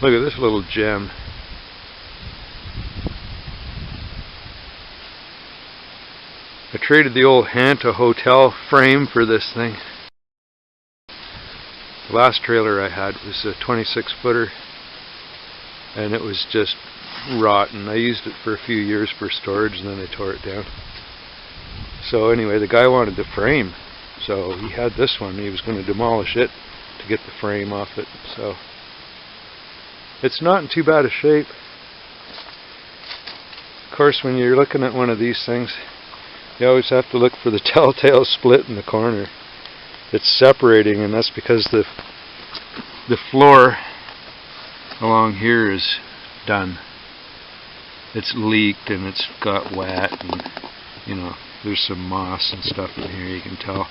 Look at this little gem. I traded the old Hanta Hotel frame for this thing. The last trailer I had was a 26-footer, and it was just rotten. I used it for a few years for storage, and then I tore it down. So anyway, the guy wanted the frame, so he had this one. He was going to demolish it to get the frame off it. So it's not in too bad a shape. Of course, when you're looking at one of these things, you always have to look for the telltale split in the corner. It's separating, and that's because the floor along here is done. It's leaked and it's got wet, and you know, there's some moss and stuff in here, you can tell.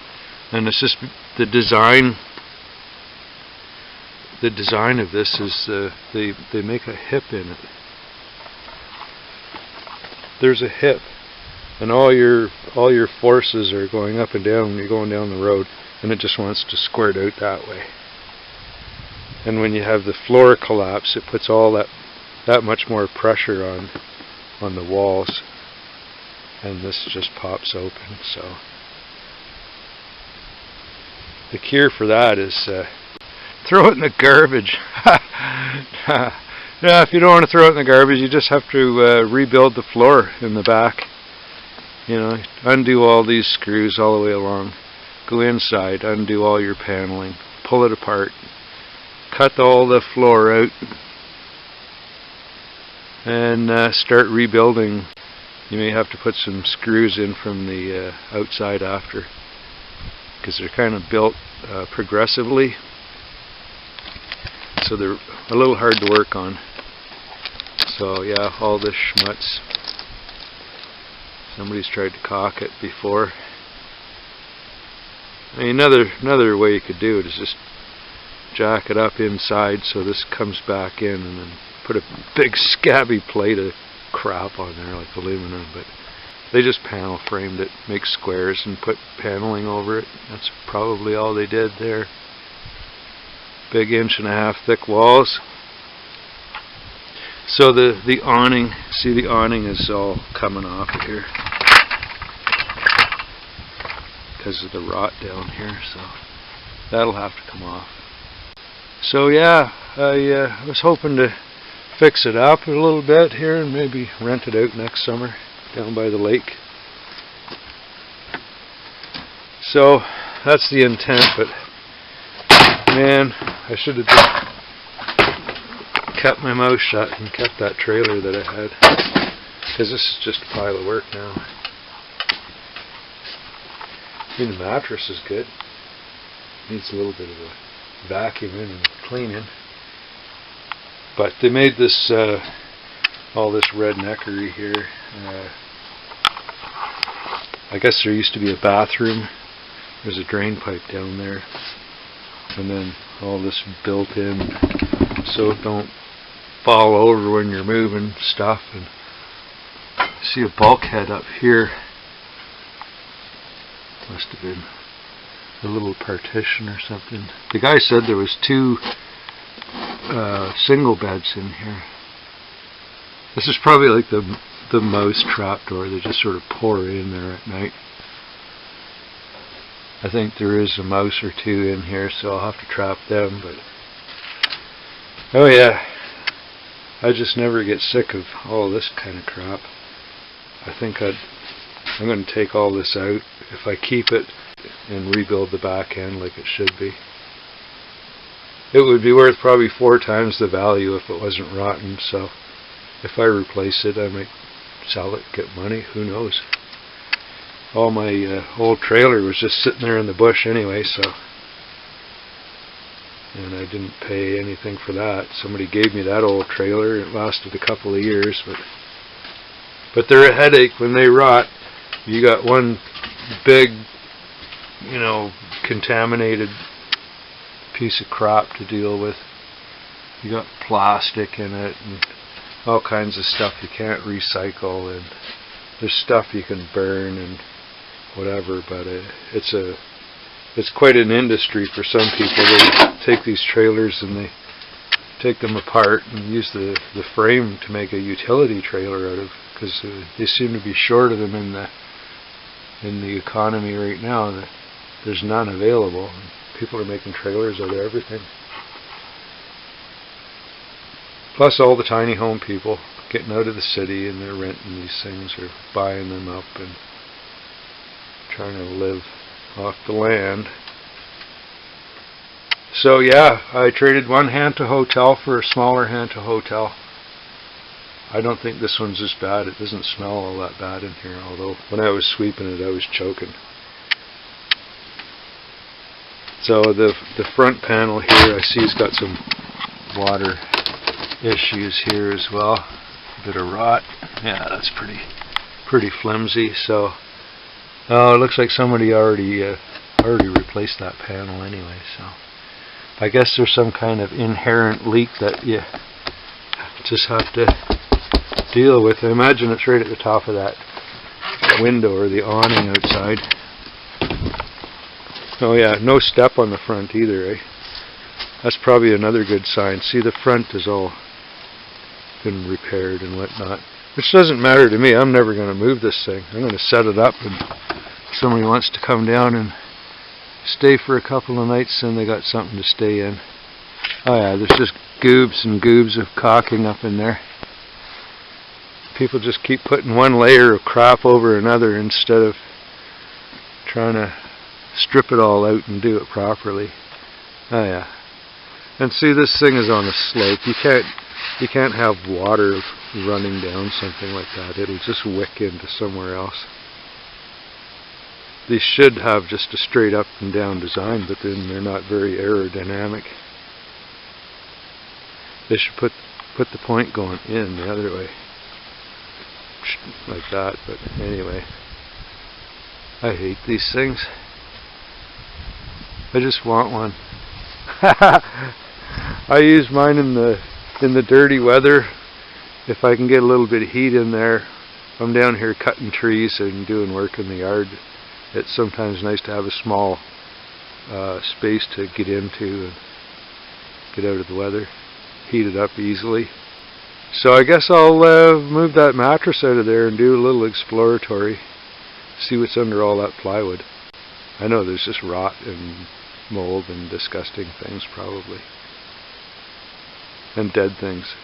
And it's just the design. The design of this is they make a hip in it. There's a hip, and all your forces are going up and down when you're going down the road, and it just wants to squirt out that way. And when you have the floor collapse, it puts all that much more pressure on the walls, and this just pops open. So the cure for that is throw it in the garbage. Yeah, if you don't want to throw it in the garbage, you just have to rebuild the floor in the back. You know, undo all these screws all the way along. Go inside, undo all your paneling, pull it apart, cut all the floor out, and start rebuilding. You may have to put some screws in from the outside after, because they're kind of built progressively, so they're a little hard to work on. So yeah, all this schmutz. Somebody's tried to caulk it before. I mean, another way you could do it is just jack it up inside so this comes back in, and then put a big scabby plate of crap on there like aluminum. But they just panel framed it, make squares, and put paneling over it. That's probably all they did there. Big 1.5 inch thick walls. So the awning, see, the awning is all coming off of here because of the rot down here, so that'll have to come off. So yeah, I was hoping to fix it up a little bit here and maybe rent it out next summer down by the lake. So that's the intent, but man, I should have just kept my mouth shut and kept that trailer that I had, because this is just a pile of work now. I mean, the mattress is good. Needs a little bit of a vacuuming and cleaning. But they made this all this redneckery here. I guess there used to be a bathroom. There's a drain pipe down there, and then all this built in so it don't fall over when you're moving stuff. And see a bulkhead up here. Must have been a little partition or something. The guy said there was 2 single beds in here. This is probably like the mouse trapdoor. They just sort of pour in there at night. I think there is a mouse or 2 in here, so I'll have to trap them. But oh yeah, I just never get sick of all this kind of crap. I think I'm going to take all this out if I keep it and rebuild the back end like it should be. It would be worth probably 4 times the value if it wasn't rotten. So if I replace it, I might sell it, get money, who knows. All my old trailer was just sitting there in the bush anyway, so, and I didn't pay anything for that. Somebody gave me that old trailer. It lasted a couple of years, but they're a headache when they rot. You got one big, you know, contaminated piece of crap to deal with. You got plastic in it and all kinds of stuff you can't recycle, and there's stuff you can burn and whatever, but it's quite an industry for some people. They take these trailers and take them apart and use the frame to make a utility trailer out of, because they seem to be short of them in the economy right now. There's none available. People are making trailers out of everything. Plus all the tiny home people getting out of the city, and they're renting these things or buying them up and trying to live off the land. So yeah, I traded one Hanta hotel for a smaller Hanta hotel. I don't think this one's as bad. It doesn't smell all that bad in here, although when I was sweeping it I was choking. So the front panel here, I see it's got some water issues here as well. A bit of rot. Yeah, that's pretty flimsy. So it looks like somebody already replaced that panel anyway. So I guess there's some kind of inherent leak that you just have to deal with. I imagine it's right at the top of that window or the awning outside. Oh yeah, no step on the front either, eh? That's probably another good sign. See, the front is all been repaired and whatnot. Which doesn't matter to me. I'm never going to move this thing. I'm going to set it up, and if somebody wants to come down and stay for a couple of nights, then they got something to stay in. Oh yeah, there's just goobs and goobs of caulking up in there. People just keep putting one layer of crap over another instead of trying to strip it all out and do it properly. Oh yeah. And see, this thing is on a slope. You can't have water running down something like that. It'll just wick into somewhere else. These should have just a straight up and down design, but then they're not very aerodynamic. They should put the point going in the other way, like that. But anyway, I hate these things. I just want one. I use mine in the dirty weather. If I can get a little bit of heat in there, I'm down here cutting trees and doing work in the yard. It's sometimes nice to have a small space to get into and get out of the weather, heat it up easily. So I guess I'll move that mattress out of there and do a little exploratory, see what's under all that plywood. I know there's just rot and mold and disgusting things probably, and dead things.